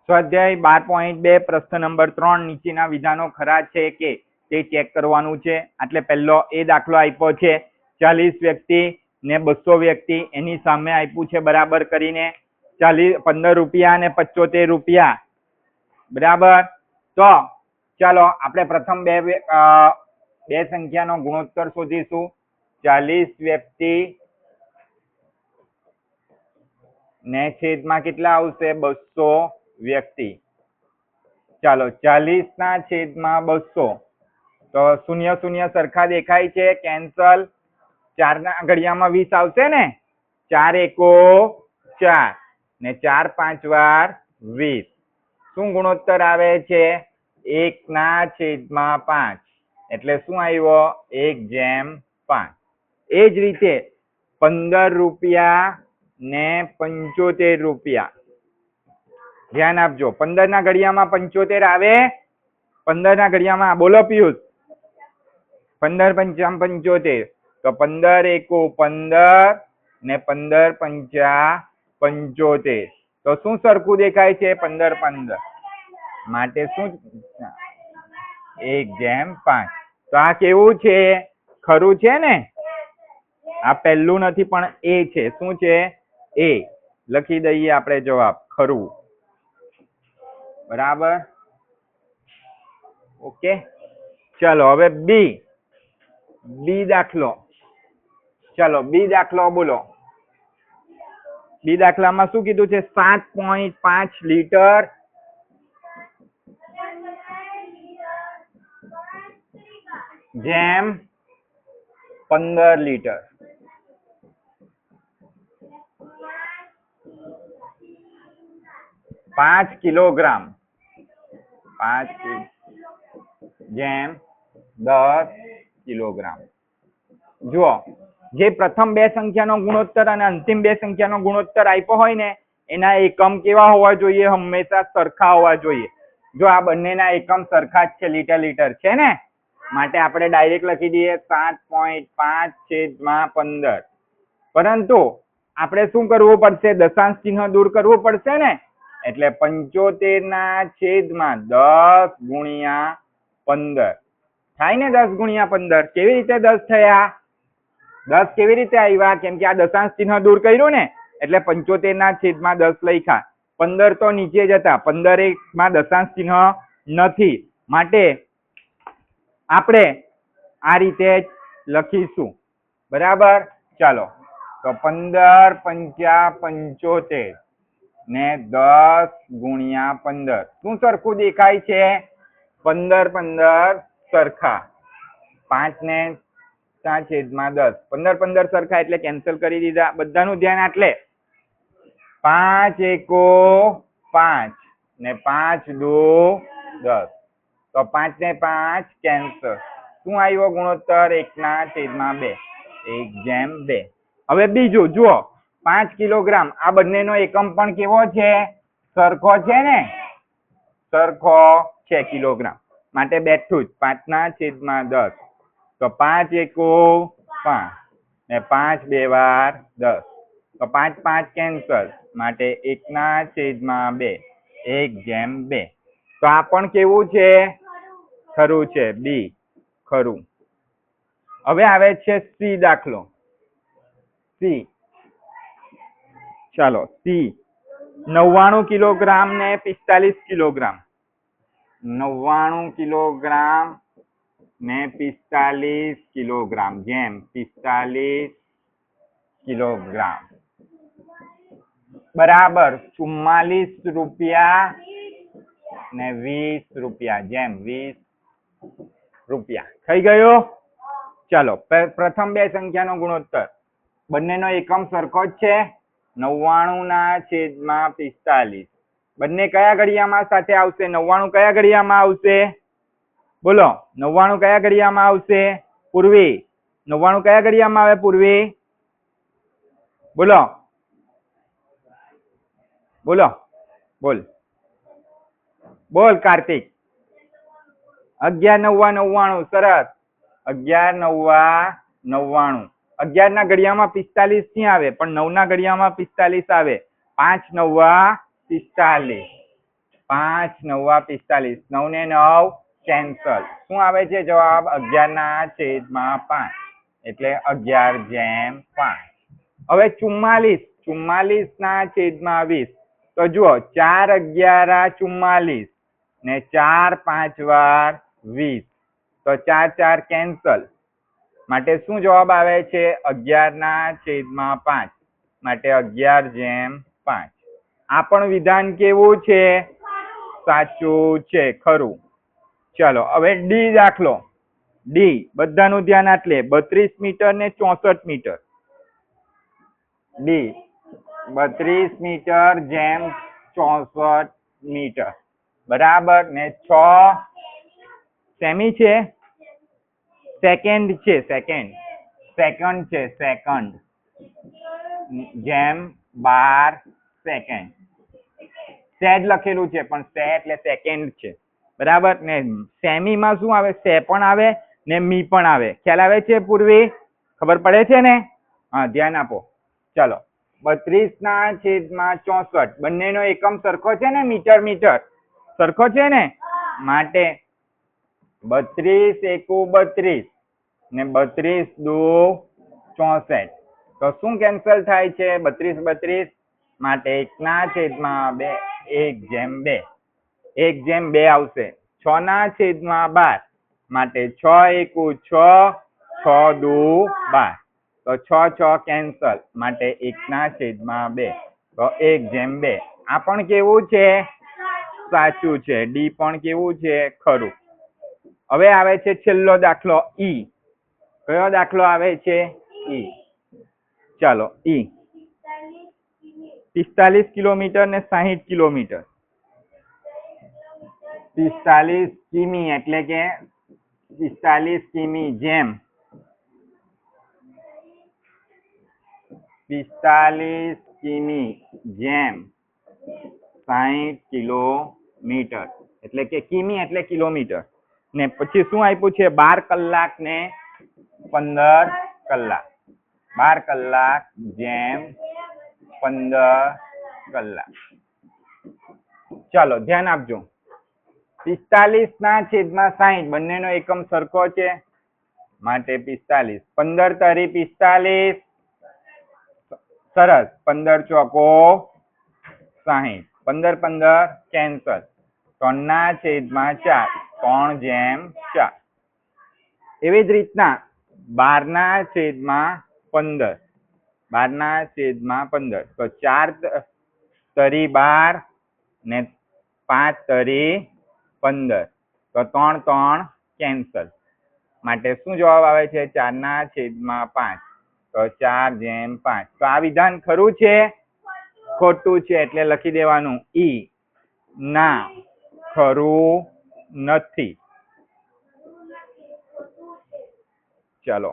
સ્વાધ્યાય 12.2 પ્રશ્ન નંબર 3 નીચેના વિધાનો ખરા છે કે તે ચેક કરવાનું છે. એટલે પહેલો એ દાખલો આપ્યો છે 40 વ્યક્તિ ને 200 વ્યક્તિ, એની સામે આપ્યું છે બરાબર કરીને 15 રૂપિયા અને 75 રૂપિયા બરાબર. તો ચાલો આપણે પ્રથમ બે સંખ્યાનો ગુણોત્તર શોધીશું. 40 વ્યક્તિ ને છેદમાં કેટલા આવશે? 200 વ્યક્તિ. ચાલો 40 ના છેદમાં 200, તો શૂન્ય શૂન્ય સરખા દેખાય છે, કેન્સલ. 4 ના ઘડિયામાં 20 આવશે ને, 4 એકો 4 ને 4 5 વાર 20. શું ગુણોત્તર આવે છે? 1 ના છેદમાં 5. એટલે શું આવ્યો? 1/5. એ જ રીતે 15 રૂપિયા ને 75 રૂપિયા. ધ્યાન આપજો, 15 ના ઘડિયામાં 75 આવે? 15 ના ઘડિયામાં બોલો પિયુષ, 15 પંચા 75, તો 15 એકો 15 ને 15 પંચા 75. તો શું સરખું દેખાય છે? 15 15, માટે શું 1/5. તો આ કેવું છે? ખરું છે ને? આ પહેલું નથી પણ એ છે. શું છે? એ. લખી દઈએ આપણે જવાબ, ખરું. બરાબર, ઓકે. ચલો હવે બી દાખલો. ચલો બી દાખલો બોલો. બી દાખલામાં શું કીધું છે? 7.5 લીટર જેમ 15 લીટર. 5 કિલોગ્રામ 5 જેમ 10 કિલોગ્રામ. જુઓ, જે પ્રથમ બે સંખ્યાનો ગુણોત્તર અને અંતિમ બે સંખ્યાનો ગુણોત્તર આપ્યો હોય ને, એના એકમ કેવા હોવા જોઈએ? હંમેશા સરખા હોવા જોઈએ. જો આ બંનેના એકમ સરખા જ છે, લીટર લીટર છે ને, માટે આપણે ડાયરેક્ટ લખી દઈએ 7.5 છેદમાં 15. પરંતુ આપણે શું કરવું પડશે? દશાંશ ચિહ્ન દૂર કરવું પડશે ને, એટલે 75 ના છેદમાં 10 ગુણ્યા 15 થાય ને. 10 ગુણ્યા 15 કેવી રીતે 10 થયા? 10 કેવી રીતે આવ્યા? કેમ કે આ દશાંશ ચિહ્ન દૂર કર્યું ને, એટલે 75 ના છેદમાં 10 લખ્યા. 15 તો નીચે જ હતા, 15 માં દશાંશ ચિહ્ન નથી, માટે આપણે આ રીતે લખીશું. બરાબર. ચાલો, તો 15 પંચા 75 ને 10 ગુણ્યા 15. શું સરખું દેખાય છે? 15 15 સરખા. 5 ને 4 છેદમાં 10. 15 15 સરખા એટલે કેન્સલ કરી દીધા. બધાનું ધ્યાન. એટલે 5 એકો 5 ને 5 2 10. તો 5 ને 5 કેન્સલ. શું આવ્યો ગુણોત્તર? 1 ના છેદમાં 2, 1/2. હવે બીજું જુઓ, 5 કિલોગ્રામ. આ બંનેનો એકમ પણ કેવો છે? સરખો છે ને, સરખો છે કિલોગ્રામ, માટે બેઠું જ 5 ના છેદમાં 10. તો 5 એકો 5 ને 5 2 વાર 10. તો 5 5 કેન્સલ, માટે 1 ના છેદમાં 2, 1/2. તો આ પણ કેવું છે? ખરું છે. બી, ખરું. હવે આવે છે સી દાખલો. સી. ચાલો સી. 99 કિલોગ્રામ ને 45 કિલોગ્રામ. 99 કિલોગ્રામ ને 45 કિલોગ્રામ જેમ 45 કિલોગ્રામ બરાબર 44 રૂપિયા ને 20 રૂપિયા જેમ 20 રૂપિયા. થઈ ગયો? ચાલો પ્રથમ બે સંખ્યાનો ગુણોત્તર. બંનેનો એકમ સરખો જ છે, 99 ના છેદમાં 45. બંને કયા ઘડિયામાં સાથે આવશે? 99 કયા ઘડિયામાં આવશે? બોલો, 99 કયા ઘડિયામાં આવશે? પૂર્વી. 99 કયા ઘડિયામાં આવે? પૂર્વી, બોલો બોલો બોલ બોલ કાર્તિક. 11 9 99. સરસ. 11 9 99. 11 ના ઘડિયામાં 45 નહીં આવે, પણ 9 ના ઘડિયામાં 45 આવે. 5 9 45. 5 9 45, 9 ને 9 કેન્સલ. શું આવે છે જવાબ? 11/5 એટલે 11/5. હવે 44/20. તો જુઓ 4 11 44 ને 4 5 વાર 20, તો 4 4 કેન્સલ. માટે શું જવાબ આવે છે? 11/5 માટે 11/5. આ પણ વિધાન કેવું છે? સાચું છે, ખરું. ચલો હવે ડી દાખલો. ડી બધાનું ધ્યાન આટલે 32 મીટર ને 64 મીટર. ડી 32 મીટર જેમ 64 મીટર બરાબર ને 6 સેમી છે, સેકન્ડ છે, સેકન્ડ છે, સેકન્ડ જેમ 12 સેકન્ડ. સેડ લખેલું છે પણ સે એટલે સેકન્ડ છે બરાબર ને. સેમીમાં શું આવે? સે પણ આવે ને મી પણ આવે. ખ્યાલ આવે છે પૂર્વી? ખબર પડે છે ને? હા, ધ્યાન આપો. ચલો 32/64 બંનેનો એકમ સરખો છે ને? મીટર મીટર સરખો છે ને? માટે 32 એકુ 32 ને 32 દુ 64. તો શું કેન્સલ થાય છે? 32 32 માટે 1/2 1/2 1/2 આવશે. 6/12 માટે 6 એકુ 6 6 દુ 12, તો 6 6 કેન્સલ માટે 1/2 તો 1/2. આ પણ કેવું છે? સાચું છે. ડી પણ કેવું છે? ખરું. હવે આવે છે છેલ્લો દાખલો ઈ. કયો દાખલો આવે છે? ઈ. ચાલો ઈ 45 કિલોમીટર ને 60 કિલોમીટર. 45 કિમી એટલે કે 45 કિમી જેમ 45 કિમી જેમ 60 કિલોમીટર એટલે કે કિમી એટલે કિલોમીટર. ને પછી શું આપ્યું છે? 12 કલાક ને 15 કલાક. 12 કલાક જેમ 15 કલાક. ચાલો ધ્યાન આપજો. 45/60 બંનેનો એકમ સરખો છે માટે 45. 15 તારી 45. સરસ. 15 ચોકો 60. 15 15 કેન્સલ. 3/4 3/4. એવી જ રીતના 12/15 12/15. તો 4 તરી 12 ને 5 તરી 15, તો 3 3 કેન્સલ. માટે શું જવાબ આવે છે? 4/5 તો 4/5. તો આ વિધાન ખરું છે? ખોટું છે એટલે લખી દેવાનું ઈ. ના, ખરું નથી. ચલો